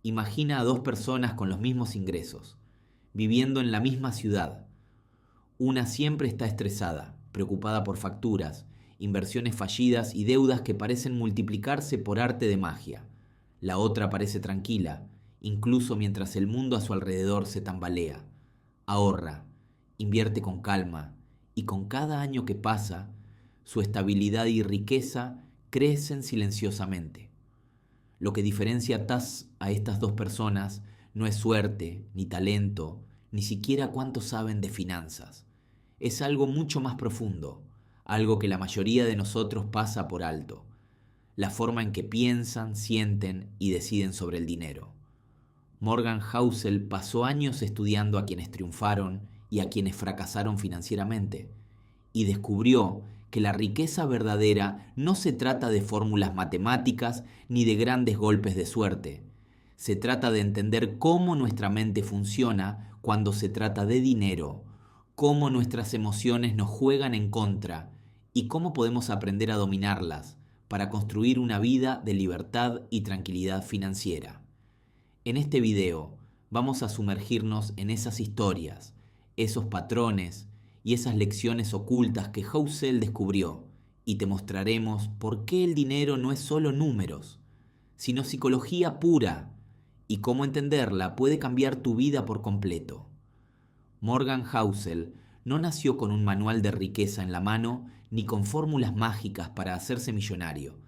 Imagina a dos personas con los mismos ingresos, viviendo en la misma ciudad. Una siempre está estresada, preocupada por facturas, inversiones fallidas y deudas que parecen multiplicarse por arte de magia. La otra parece tranquila, incluso mientras el mundo a su alrededor se tambalea. Ahorra, invierte con calma, y con cada año que pasa, su estabilidad y riqueza crecen silenciosamente. Lo que diferencia a estas dos personas no es suerte, ni talento, ni siquiera cuánto saben de finanzas. Es algo mucho más profundo, algo que la mayoría de nosotros pasa por alto: la forma en que piensan, sienten y deciden sobre el dinero. Morgan Housel pasó años estudiando a quienes triunfaron y a quienes fracasaron financieramente, y descubrió que la riqueza verdadera no se trata de fórmulas matemáticas ni de grandes golpes de suerte. Se trata de entender cómo nuestra mente funciona cuando se trata de dinero, cómo nuestras emociones nos juegan en contra y cómo podemos aprender a dominarlas para construir una vida de libertad y tranquilidad financiera. En este video vamos a sumergirnos en esas historias, esos patrones y esas lecciones ocultas que Housel descubrió, y te mostraremos por qué el dinero no es solo números, sino psicología pura, y cómo entenderla puede cambiar tu vida por completo. Morgan Housel no nació con un manual de riqueza en la mano ni con fórmulas mágicas para hacerse millonario.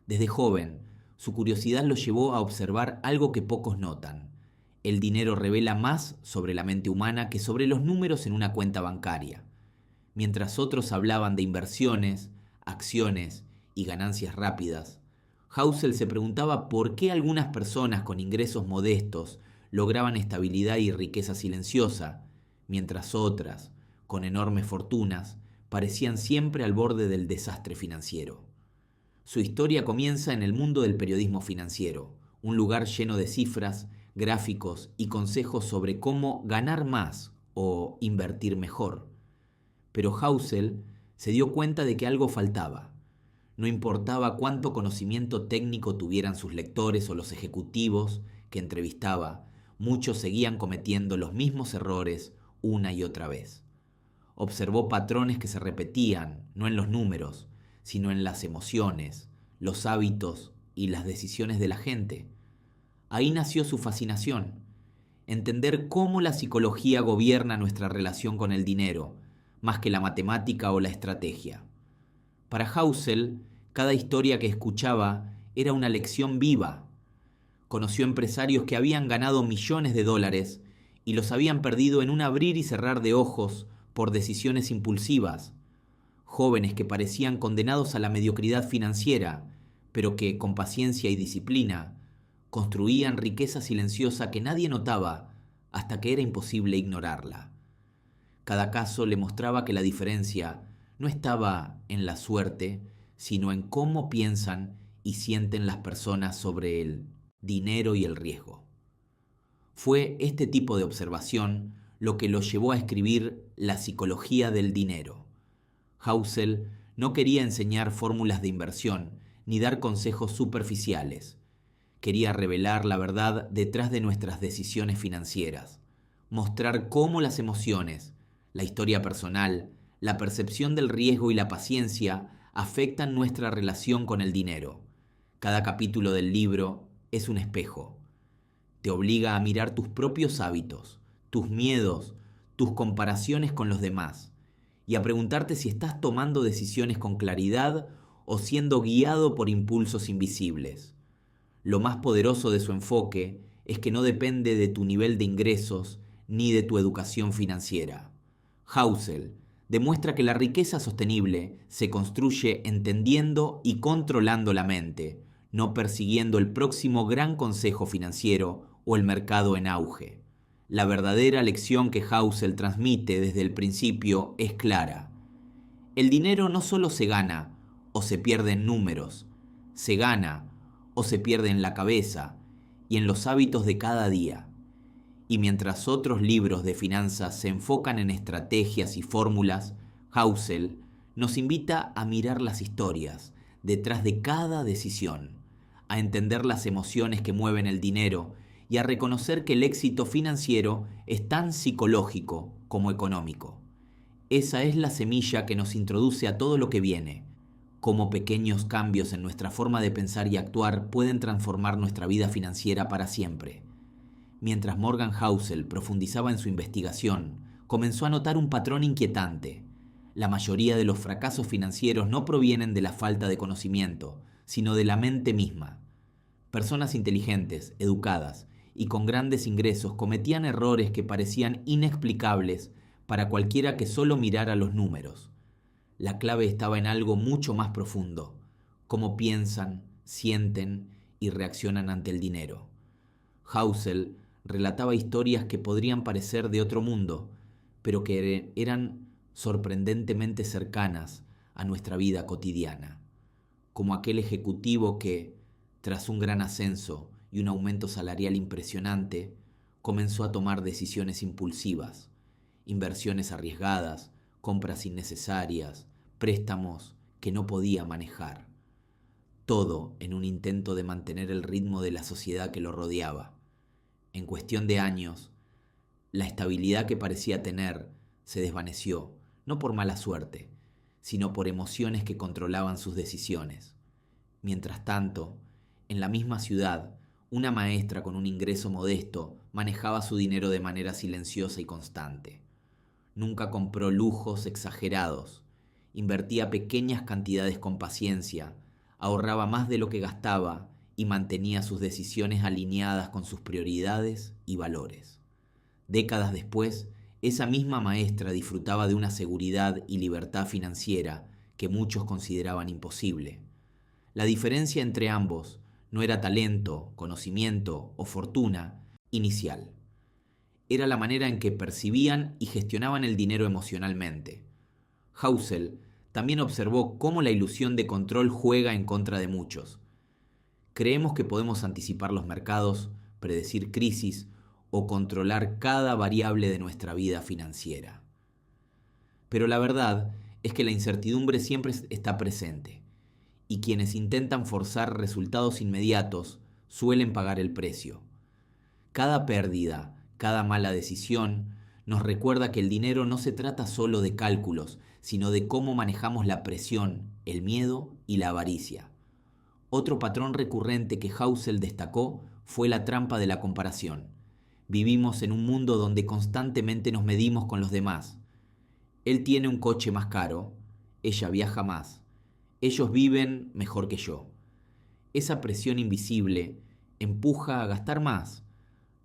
Desde joven, su curiosidad lo llevó a observar algo que pocos notan: el dinero revela más sobre la mente humana que sobre los números en una cuenta bancaria. Mientras otros hablaban de inversiones, acciones y ganancias rápidas, Housel se preguntaba por qué algunas personas con ingresos modestos lograban estabilidad y riqueza silenciosa, mientras otras, con enormes fortunas, parecían siempre al borde del desastre financiero. Su historia comienza en el mundo del periodismo financiero, un lugar lleno de cifras, gráficos y consejos sobre cómo ganar más o invertir mejor. Pero Housel se dio cuenta de que algo faltaba. No importaba cuánto conocimiento técnico tuvieran sus lectores o los ejecutivos que entrevistaba, muchos seguían cometiendo los mismos errores una y otra vez. Observó patrones que se repetían, no en los números, sino en las emociones, los hábitos y las decisiones de la gente. Ahí nació su fascinación: entender cómo la psicología gobierna nuestra relación con el dinero, más que la matemática o la estrategia. Para Housel, cada historia que escuchaba era una lección viva. Conoció empresarios que habían ganado millones de dólares y los habían perdido en un abrir y cerrar de ojos por decisiones impulsivas. Jóvenes que parecían condenados a la mediocridad financiera, pero que, con paciencia y disciplina, construían riqueza silenciosa que nadie notaba hasta que era imposible ignorarla. Cada caso le mostraba que la diferencia no estaba en la suerte, sino en cómo piensan y sienten las personas sobre el dinero y el riesgo. Fue este tipo de observación lo que lo llevó a escribir La psicología del dinero. Housel no quería enseñar fórmulas de inversión ni dar consejos superficiales. Quería revelar la verdad detrás de nuestras decisiones financieras, mostrar cómo las emociones, la historia personal, la percepción del riesgo y la paciencia afectan nuestra relación con el dinero. Cada capítulo del libro es un espejo. Te obliga a mirar tus propios hábitos, tus miedos, tus comparaciones con los demás, y a preguntarte si estás tomando decisiones con claridad o siendo guiado por impulsos invisibles. Lo más poderoso de su enfoque es que no depende de tu nivel de ingresos ni de tu educación financiera. Housel demuestra que la riqueza sostenible se construye entendiendo y controlando la mente, no persiguiendo el próximo gran consejo financiero o el mercado en auge. La verdadera lección que Housel transmite desde el principio es clara: el dinero no solo se gana o se pierde en números, se gana o se pierde en la cabeza y en los hábitos de cada día. Y mientras otros libros de finanzas se enfocan en estrategias y fórmulas, Housel nos invita a mirar las historias detrás de cada decisión, a entender las emociones que mueven el dinero y a reconocer que el éxito financiero es tan psicológico como económico. Esa es la semilla que nos introduce a todo lo que viene, cómo pequeños cambios en nuestra forma de pensar y actuar pueden transformar nuestra vida financiera para siempre. Mientras Morgan Housel profundizaba en su investigación, comenzó a notar un patrón inquietante. La mayoría de los fracasos financieros no provienen de la falta de conocimiento, sino de la mente misma. Personas inteligentes, educadas y con grandes ingresos cometían errores que parecían inexplicables para cualquiera que solo mirara los números. La clave estaba en algo mucho más profundo: cómo piensan, sienten y reaccionan ante el dinero. Housel relataba historias que podrían parecer de otro mundo, pero que eran sorprendentemente cercanas a nuestra vida cotidiana, como aquel ejecutivo que, tras un gran ascenso y un aumento salarial impresionante, comenzó a tomar decisiones impulsivas, inversiones arriesgadas, compras innecesarias, préstamos que no podía manejar. Todo en un intento de mantener el ritmo de la sociedad que lo rodeaba. En cuestión de años, la estabilidad que parecía tener se desvaneció, no por mala suerte, sino por emociones que controlaban sus decisiones. Mientras tanto, en la misma ciudad, una maestra con un ingreso modesto manejaba su dinero de manera silenciosa y constante. Nunca compró lujos exagerados, invertía pequeñas cantidades con paciencia, ahorraba más de lo que gastaba y mantenía sus decisiones alineadas con sus prioridades y valores. Décadas después, esa misma maestra disfrutaba de una seguridad y libertad financiera que muchos consideraban imposible. La diferencia entre ambos no era talento, conocimiento o fortuna inicial. Era la manera en que percibían y gestionaban el dinero emocionalmente. Housel también observó cómo la ilusión de control juega en contra de muchos. Creemos que podemos anticipar los mercados, predecir crisis o controlar cada variable de nuestra vida financiera. Pero la verdad es que la incertidumbre siempre está presente, y quienes intentan forzar resultados inmediatos suelen pagar el precio. Cada pérdida, cada mala decisión, nos recuerda que el dinero no se trata solo de cálculos, sino de cómo manejamos la presión, el miedo y la avaricia. Otro patrón recurrente que Housel destacó fue la trampa de la comparación. Vivimos en un mundo donde constantemente nos medimos con los demás. Él tiene un coche más caro, ella viaja más, ellos viven mejor que yo. Esa presión invisible empuja a gastar más,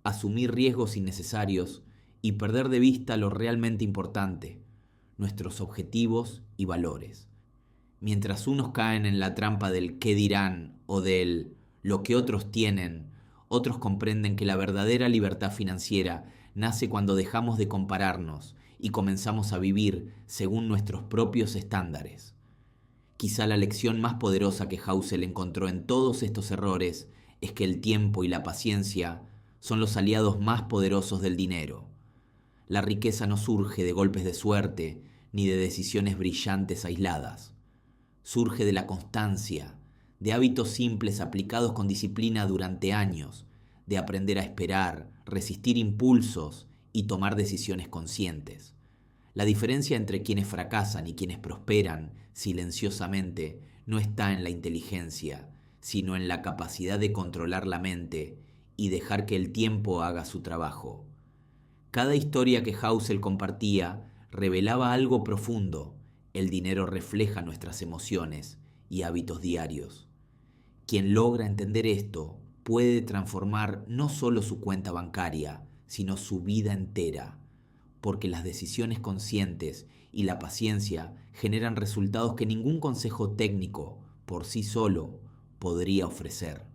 a asumir riesgos innecesarios y perder de vista lo realmente importante, nuestros objetivos y valores. Mientras unos caen en la trampa del qué dirán o del lo que otros tienen, otros comprenden que la verdadera libertad financiera nace cuando dejamos de compararnos y comenzamos a vivir según nuestros propios estándares. Quizá la lección más poderosa que Housel encontró en todos estos errores es que el tiempo y la paciencia son los aliados más poderosos del dinero. La riqueza no surge de golpes de suerte ni de decisiones brillantes aisladas. Surge de la constancia, de hábitos simples aplicados con disciplina durante años, de aprender a esperar, resistir impulsos y tomar decisiones conscientes. La diferencia entre quienes fracasan y quienes prosperan silenciosamente no está en la inteligencia, sino en la capacidad de controlar la mente y dejar que el tiempo haga su trabajo. Cada historia que Housel compartía revelaba algo profundo. El dinero refleja nuestras emociones y hábitos diarios. Quien logra entender esto puede transformar no solo su cuenta bancaria, sino su vida entera, porque las decisiones conscientes y la paciencia generan resultados que ningún consejo técnico por sí solo podría ofrecer.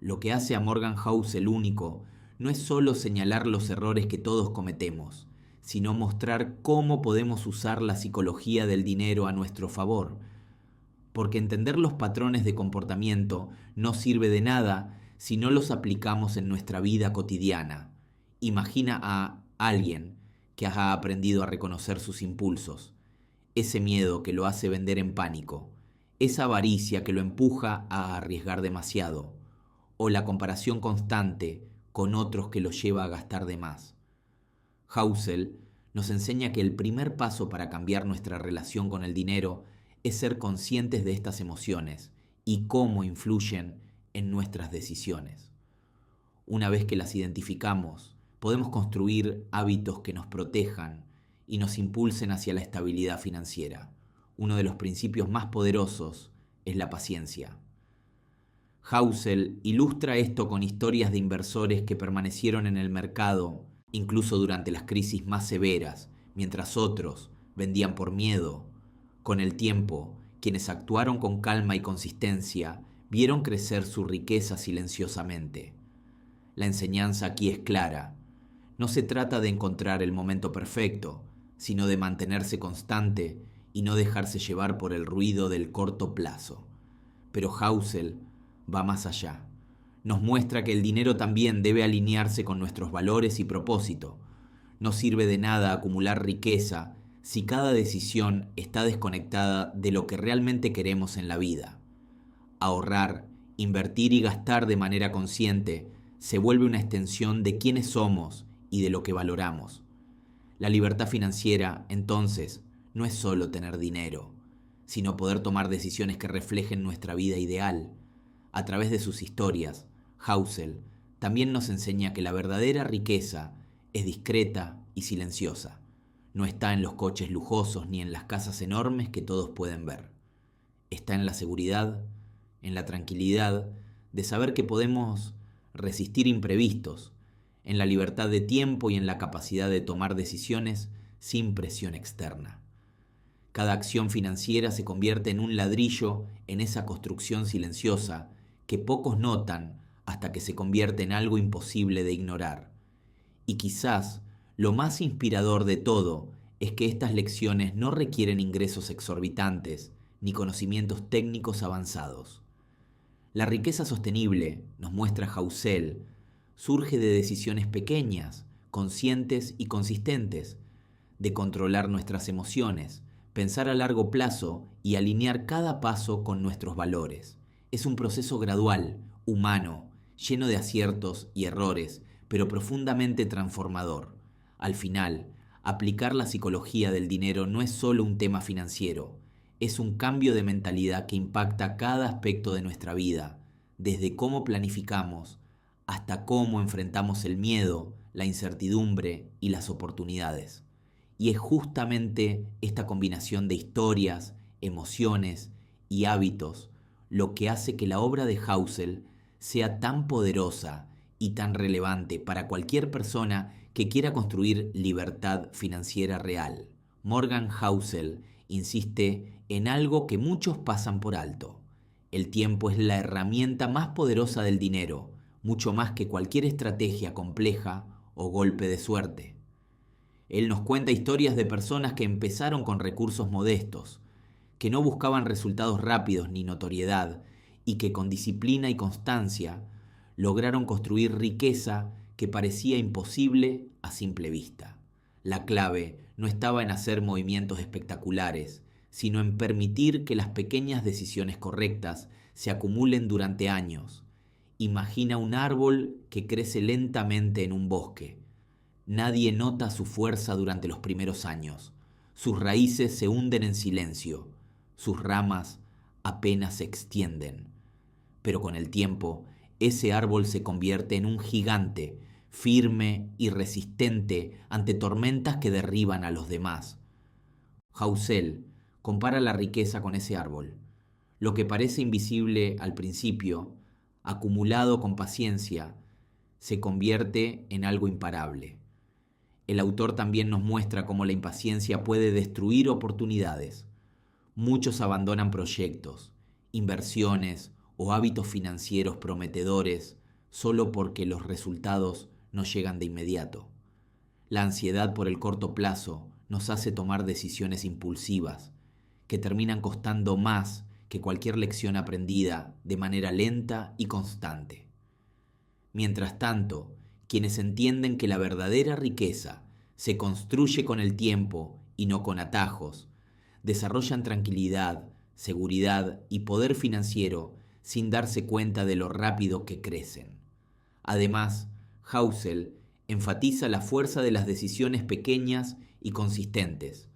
Lo que hace a Morgan Housel único no es solo señalar los errores que todos cometemos, sino mostrar cómo podemos usar la psicología del dinero a nuestro favor. Porque entender los patrones de comportamiento no sirve de nada si no los aplicamos en nuestra vida cotidiana. Imagina a alguien que haya aprendido a reconocer sus impulsos, ese miedo que lo hace vender en pánico, esa avaricia que lo empuja a arriesgar demasiado, o la comparación constante con otros que lo lleva a gastar de más. Housel nos enseña que el primer paso para cambiar nuestra relación con el dinero es ser conscientes de estas emociones y cómo influyen en nuestras decisiones. Una vez que las identificamos, podemos construir hábitos que nos protejan y nos impulsen hacia la estabilidad financiera. Uno de los principios más poderosos es la paciencia. Housel ilustra esto con historias de inversores que permanecieron en el mercado incluso durante las crisis más severas, mientras otros vendían por miedo. Con el tiempo, quienes actuaron con calma y consistencia vieron crecer su riqueza silenciosamente. La enseñanza aquí es clara. No se trata de encontrar el momento perfecto, sino de mantenerse constante y no dejarse llevar por el ruido del corto plazo. Pero Housel va más allá. Nos muestra que el dinero también debe alinearse con nuestros valores y propósito. No sirve de nada acumular riqueza si cada decisión está desconectada de lo que realmente queremos en la vida. Ahorrar, invertir y gastar de manera consciente se vuelve una extensión de quiénes somos y de lo que valoramos. La libertad financiera, entonces, no es solo tener dinero, sino poder tomar decisiones que reflejen nuestra vida ideal. A través de sus historias, Housel también nos enseña que la verdadera riqueza es discreta y silenciosa. No está en los coches lujosos ni en las casas enormes que todos pueden ver. Está en la seguridad, en la tranquilidad de saber que podemos resistir imprevistos, en la libertad de tiempo y en la capacidad de tomar decisiones sin presión externa. Cada acción financiera se convierte en un ladrillo en esa construcción silenciosa que pocos notan hasta que se convierte en algo imposible de ignorar. Y quizás lo más inspirador de todo es que estas lecciones no requieren ingresos exorbitantes ni conocimientos técnicos avanzados. La riqueza sostenible, nos muestra Housel, surge de decisiones pequeñas, conscientes y consistentes, de controlar nuestras emociones, pensar a largo plazo y alinear cada paso con nuestros valores. Es un proceso gradual, humano, lleno de aciertos y errores, pero profundamente transformador. Al final, aplicar la psicología del dinero no es solo un tema financiero, es un cambio de mentalidad que impacta cada aspecto de nuestra vida, desde cómo planificamos hasta cómo enfrentamos el miedo, la incertidumbre y las oportunidades. Y es justamente esta combinación de historias, emociones y hábitos lo que hace que la obra de Housel sea tan poderosa y tan relevante para cualquier persona que quiera construir libertad financiera real. Morgan Housel insiste en algo que muchos pasan por alto. El tiempo es la herramienta más poderosa del dinero, mucho más que cualquier estrategia compleja o golpe de suerte. Él nos cuenta historias de personas que empezaron con recursos modestos, que no buscaban resultados rápidos ni notoriedad, y que con disciplina y constancia lograron construir riqueza que parecía imposible a simple vista. La clave no estaba en hacer movimientos espectaculares, sino en permitir que las pequeñas decisiones correctas se acumulen durante años. Imagina un árbol que crece lentamente en un bosque. Nadie nota su fuerza durante los primeros años. Sus raíces se hunden en silencio. Sus ramas apenas se extienden. Pero con el tiempo, ese árbol se convierte en un gigante, firme y resistente ante tormentas que derriban a los demás. Housel compara la riqueza con ese árbol. Lo que parece invisible al principio, acumulado con paciencia, se convierte en algo imparable. El autor también nos muestra cómo la impaciencia puede destruir oportunidades. Muchos abandonan proyectos, inversiones o hábitos financieros prometedores solo porque los resultados no llegan de inmediato. La ansiedad por el corto plazo nos hace tomar decisiones impulsivas que terminan costando más que cualquier lección aprendida de manera lenta y constante. Mientras tanto, quienes entienden que la verdadera riqueza se construye con el tiempo y no con atajos, desarrollan tranquilidad, seguridad y poder financiero sin darse cuenta de lo rápido que crecen. Además, Housel enfatiza la fuerza de las decisiones pequeñas y consistentes.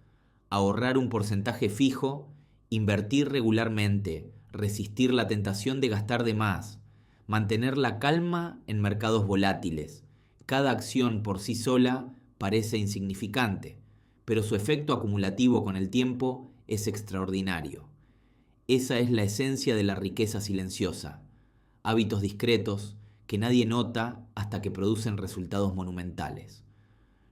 Ahorrar un porcentaje fijo, invertir regularmente, resistir la tentación de gastar de más, mantener la calma en mercados volátiles. Cada acción por sí sola parece insignificante, pero su efecto acumulativo con el tiempo es extraordinario. Esa es la esencia de la riqueza silenciosa. Hábitos discretos que nadie nota hasta que producen resultados monumentales.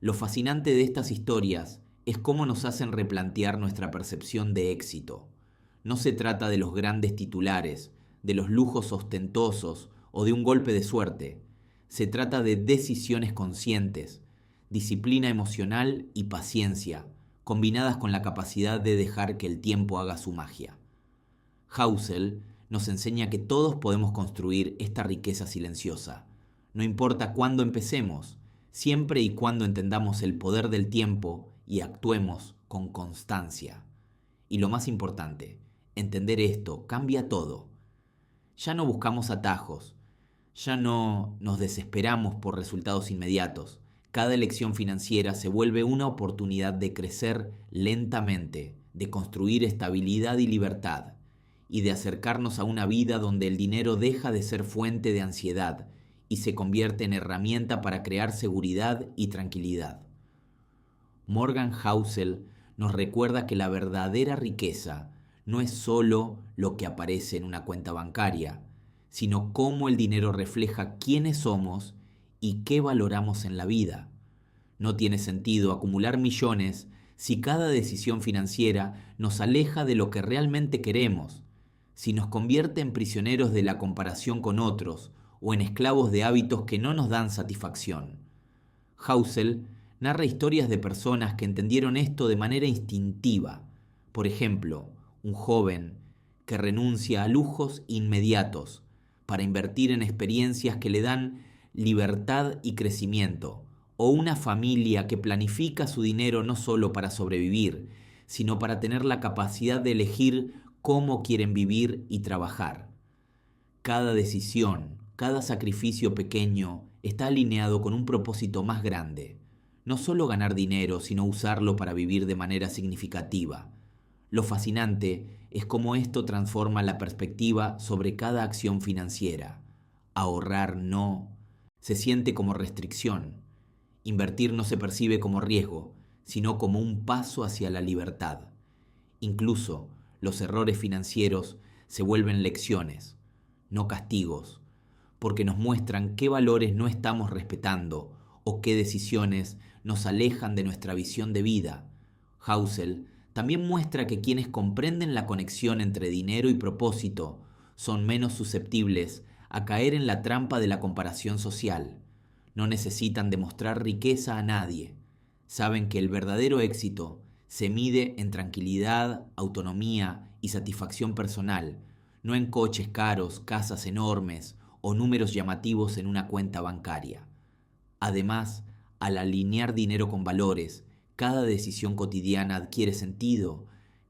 Lo fascinante de estas historias es cómo nos hacen replantear nuestra percepción de éxito. No se trata de los grandes titulares, de los lujos ostentosos o de un golpe de suerte. Se trata de decisiones conscientes, disciplina emocional y paciencia, combinadas con la capacidad de dejar que el tiempo haga su magia. Housel nos enseña que todos podemos construir esta riqueza silenciosa. No importa cuándo empecemos, siempre y cuando entendamos el poder del tiempo y actuemos con constancia. Y lo más importante, entender esto cambia todo. Ya no buscamos atajos, ya no nos desesperamos por resultados inmediatos. Cada elección financiera se vuelve una oportunidad de crecer lentamente, de construir estabilidad y libertad, y de acercarnos a una vida donde el dinero deja de ser fuente de ansiedad y se convierte en herramienta para crear seguridad y tranquilidad. Morgan Housel nos recuerda que la verdadera riqueza no es solo lo que aparece en una cuenta bancaria, sino cómo el dinero refleja quiénes somos y qué valoramos en la vida. No tiene sentido acumular millones si cada decisión financiera nos aleja de lo que realmente queremos, si nos convierte en prisioneros de la comparación con otros o en esclavos de hábitos que no nos dan satisfacción. Housel narra historias de personas que entendieron esto de manera instintiva. Por ejemplo, un joven que renuncia a lujos inmediatos para invertir en experiencias que le dan libertad y crecimiento, o una familia que planifica su dinero no solo para sobrevivir, sino para tener la capacidad de elegir cómo quieren vivir y trabajar. Cada decisión, cada sacrificio pequeño está alineado con un propósito más grande. No solo ganar dinero, sino usarlo para vivir de manera significativa. Lo fascinante es cómo esto transforma la perspectiva sobre cada acción financiera. Ahorrar no se siente como restricción. Invertir no se percibe como riesgo, sino como un paso hacia la libertad. Incluso los errores financieros se vuelven lecciones, no castigos, porque nos muestran qué valores no estamos respetando o qué decisiones nos alejan de nuestra visión de vida. Housel también muestra que quienes comprenden la conexión entre dinero y propósito son menos susceptibles a caer en la trampa de la comparación social. No necesitan demostrar riqueza a nadie. Saben que el verdadero éxito se mide en tranquilidad, autonomía y satisfacción personal, no en coches caros, casas enormes o números llamativos en una cuenta bancaria. Además, al alinear dinero con valores, cada decisión cotidiana adquiere sentido.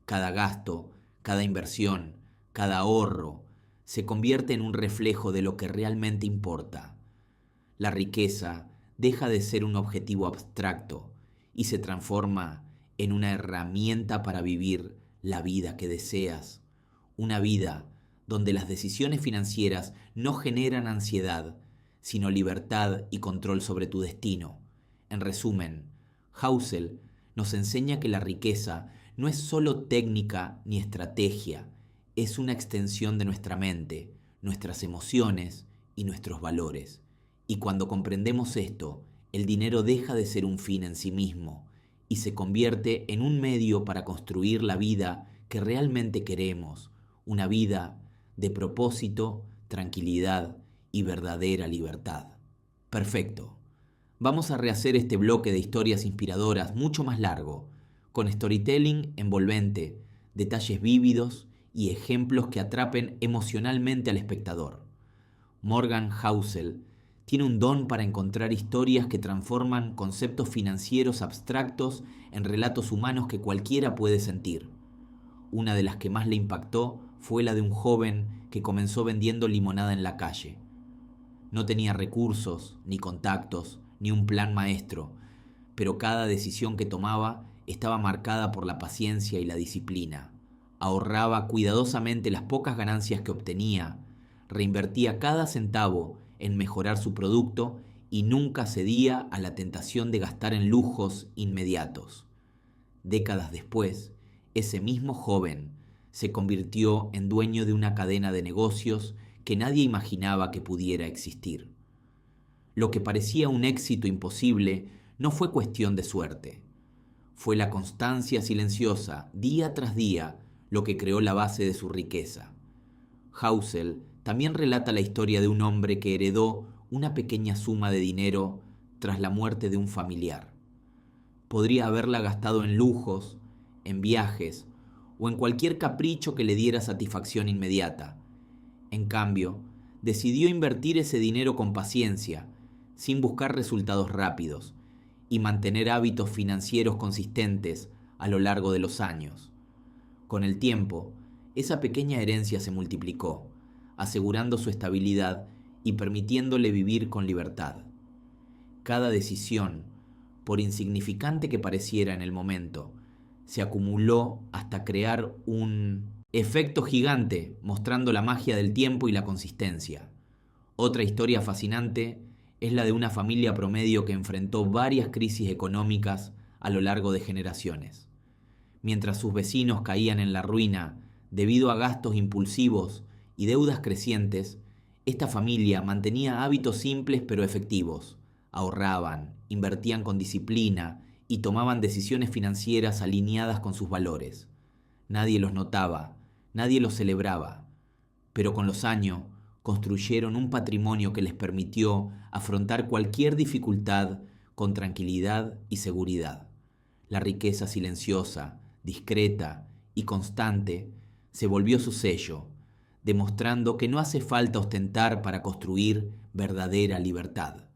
Cada gasto, cada inversión, cada ahorro se convierte en un reflejo de lo que realmente importa. La riqueza deja de ser un objetivo abstracto y se transforma en una herramienta para vivir la vida que deseas. Una vida donde las decisiones financieras no generan ansiedad, sino libertad y control sobre tu destino. En resumen, Housel nos enseña que la riqueza no es solo técnica ni estrategia, es una extensión de nuestra mente, nuestras emociones y nuestros valores. Y cuando comprendemos esto, el dinero deja de ser un fin en sí mismo y se convierte en un medio para construir la vida que realmente queremos, una vida de propósito, tranquilidad y verdadera libertad. Perfecto. Vamos a rehacer este bloque de historias inspiradoras mucho más largo, con storytelling envolvente, detalles vívidos y ejemplos que atrapen emocionalmente al espectador. Morgan Housel tiene un don para encontrar historias que transforman conceptos financieros abstractos en relatos humanos que cualquiera puede sentir. una de las que más le impactó fue la de un joven que comenzó vendiendo limonada en la calle. No tenía recursos, ni contactos, ni un plan maestro, pero cada decisión que tomaba estaba marcada por la paciencia y la disciplina. Ahorraba cuidadosamente las pocas ganancias que obtenía, reinvertía cada centavo en mejorar su producto y nunca cedía a la tentación de gastar en lujos inmediatos. Décadas después, ese mismo joven se convirtió en dueño de una cadena de negocios que nadie imaginaba que pudiera existir. Lo que parecía un éxito imposible no fue cuestión de suerte. Fue la constancia silenciosa, día tras día, lo que creó la base de su riqueza. Housel también relata la historia de un hombre que heredó una pequeña suma de dinero tras la muerte de un familiar. Podría haberla gastado en lujos, en viajes o en cualquier capricho que le diera satisfacción inmediata. En cambio, decidió invertir ese dinero con paciencia, sin buscar resultados rápidos, y mantener hábitos financieros consistentes a lo largo de los años. Con el tiempo, esa pequeña herencia se multiplicó, asegurando su estabilidad y permitiéndole vivir con libertad. Cada decisión, por insignificante que pareciera en el momento, se acumuló hasta crear un efecto gigante, mostrando la magia del tiempo y la consistencia. Otra historia fascinante es la de una familia promedio que enfrentó varias crisis económicas a lo largo de generaciones. Mientras sus vecinos caían en la ruina debido a gastos impulsivos y deudas crecientes, esta familia mantenía hábitos simples pero efectivos. Ahorraban, invertían con disciplina y tomaban decisiones financieras alineadas con sus valores. Nadie los notaba, nadie los celebraba, pero con los años construyeron un patrimonio que les permitió afrontar cualquier dificultad con tranquilidad y seguridad. La riqueza silenciosa, discreta y constante se volvió su sello, demostrando que no hace falta ostentar para construir verdadera libertad.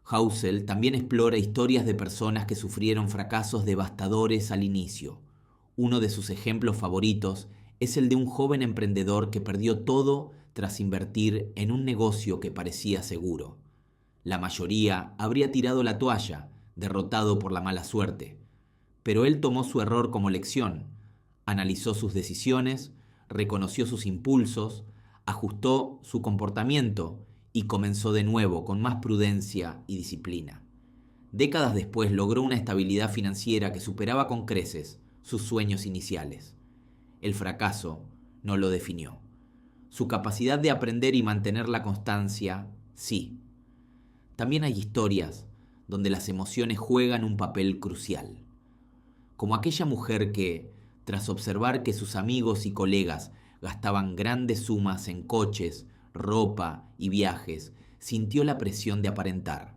Housel también explora historias de personas que sufrieron fracasos devastadores al inicio. Uno de sus ejemplos favoritos es el de un joven emprendedor que perdió todo tras invertir en un negocio que parecía seguro. La mayoría habría tirado la toalla, derrotado por la mala suerte. Pero él tomó su error como lección, analizó sus decisiones, reconoció sus impulsos, ajustó su comportamiento y comenzó de nuevo con más prudencia y disciplina. Décadas después logró una estabilidad financiera que superaba con creces sus sueños iniciales. El fracaso no lo definió. Su capacidad de aprender y mantener la constancia, sí. También hay historias donde las emociones juegan un papel crucial. Como aquella mujer que, tras observar que sus amigos y colegas gastaban grandes sumas en coches, ropa y viajes, sintió la presión de aparentar.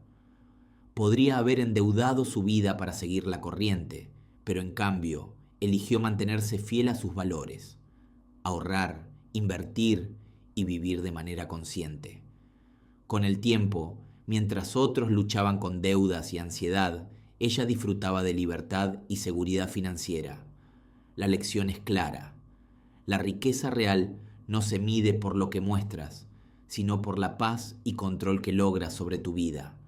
Podría haber endeudado su vida para seguir la corriente, pero en cambio eligió mantenerse fiel a sus valores, ahorrar, invertir y vivir de manera consciente. Con el tiempo, mientras otros luchaban con deudas y ansiedad, ella disfrutaba de libertad y seguridad financiera. La lección es clara. La riqueza real no se mide por lo que muestras, sino por la paz y control que logras sobre tu vida.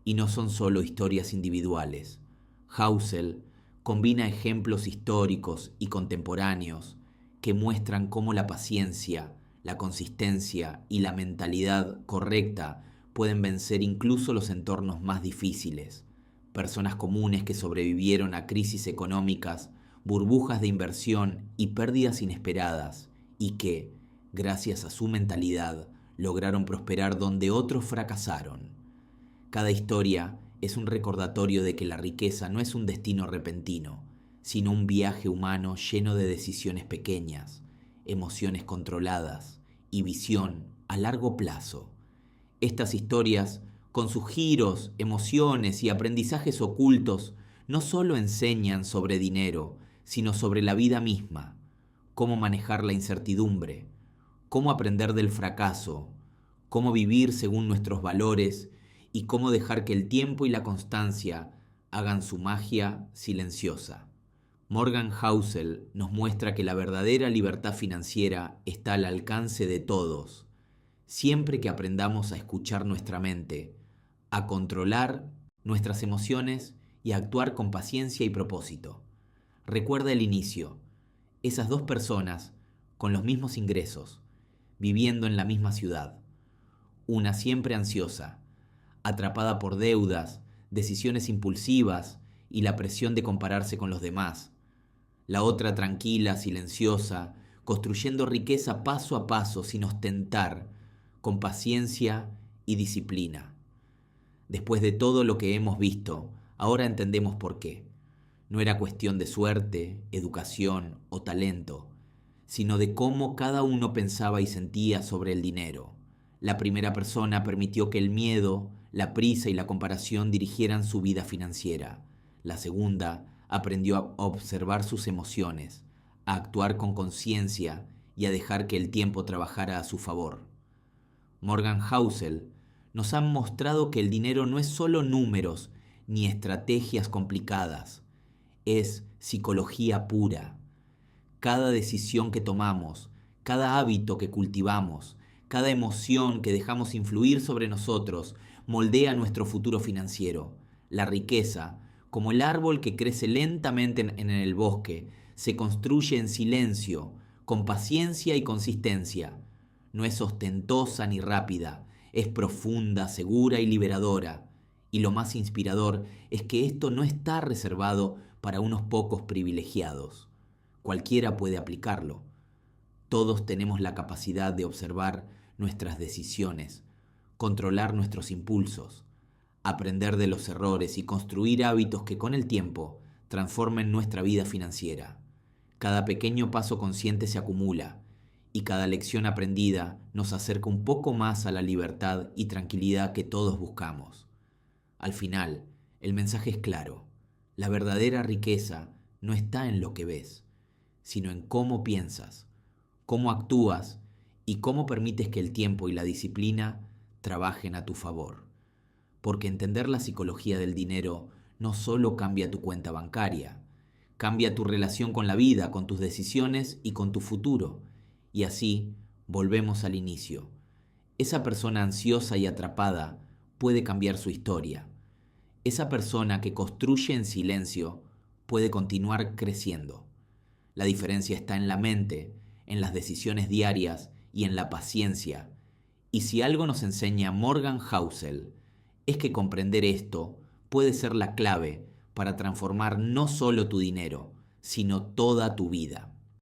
Y no son solo historias individuales. Housel combina ejemplos históricos y contemporáneos que muestran cómo la paciencia, la consistencia y la mentalidad correcta pueden vencer incluso los entornos más difíciles. Personas comunes que sobrevivieron a crisis económicas, burbujas de inversión y pérdidas inesperadas, y que, gracias a su mentalidad, lograron prosperar donde otros fracasaron. Cada historia es un recordatorio de que la riqueza no es un destino repentino, sino un viaje humano lleno de decisiones pequeñas, emociones controladas y visión a largo plazo. Estas historias, con sus giros, emociones y aprendizajes ocultos, no solo enseñan sobre dinero, sino sobre la vida misma, cómo manejar la incertidumbre, cómo aprender del fracaso, cómo vivir según nuestros valores y cómo dejar que el tiempo y la constancia hagan su magia silenciosa. Morgan Housel nos muestra que la verdadera libertad financiera está al alcance de todos, siempre que aprendamos a escuchar nuestra mente, a controlar nuestras emociones y a actuar con paciencia y propósito. Recuerda el inicio, esas dos personas con los mismos ingresos, viviendo en la misma ciudad, una siempre ansiosa, atrapada por deudas, decisiones impulsivas y la presión de compararse con los demás, la otra tranquila, silenciosa, construyendo riqueza paso a paso sin ostentar, con paciencia y disciplina. Después de todo lo que hemos visto, ahora entendemos por qué. No era cuestión de suerte, educación o talento, sino de cómo cada uno pensaba y sentía sobre el dinero. La primera persona permitió que el miedo, la prisa y la comparación dirigieran su vida financiera. La segunda aprendió a observar sus emociones, a actuar con conciencia y a dejar que el tiempo trabajara a su favor. Morgan Housel nos ha mostrado que el dinero no es solo números ni estrategias complicadas, es psicología pura. Cada decisión que tomamos, cada hábito que cultivamos, cada emoción que dejamos influir sobre nosotros moldea nuestro futuro financiero. La riqueza, como el árbol que crece lentamente en el bosque, se construye en silencio, con paciencia y consistencia. No es ostentosa ni rápida, es profunda, segura y liberadora. Y lo más inspirador es que esto no está reservado para unos pocos privilegiados. Cualquiera puede aplicarlo. Todos tenemos la capacidad de observar nuestras decisiones, controlar nuestros impulsos, aprender de los errores y construir hábitos que con el tiempo transformen nuestra vida financiera. Cada pequeño paso consciente se acumula y cada lección aprendida nos acerca un poco más a la libertad y tranquilidad que todos buscamos. Al final, el mensaje es claro. La verdadera riqueza no está en lo que ves, sino en cómo piensas, cómo actúas y cómo permites que el tiempo y la disciplina trabajen a tu favor. Porque entender la psicología del dinero no solo cambia tu cuenta bancaria, cambia tu relación con la vida, con tus decisiones y con tu futuro. Y así volvemos al inicio. Esa persona ansiosa y atrapada puede cambiar su historia. Esa persona que construye en silencio puede continuar creciendo. La diferencia está en la mente, en las decisiones diarias y en la paciencia. Y si algo nos enseña Morgan Housel, es que comprender esto puede ser la clave para transformar no solo tu dinero, sino toda tu vida.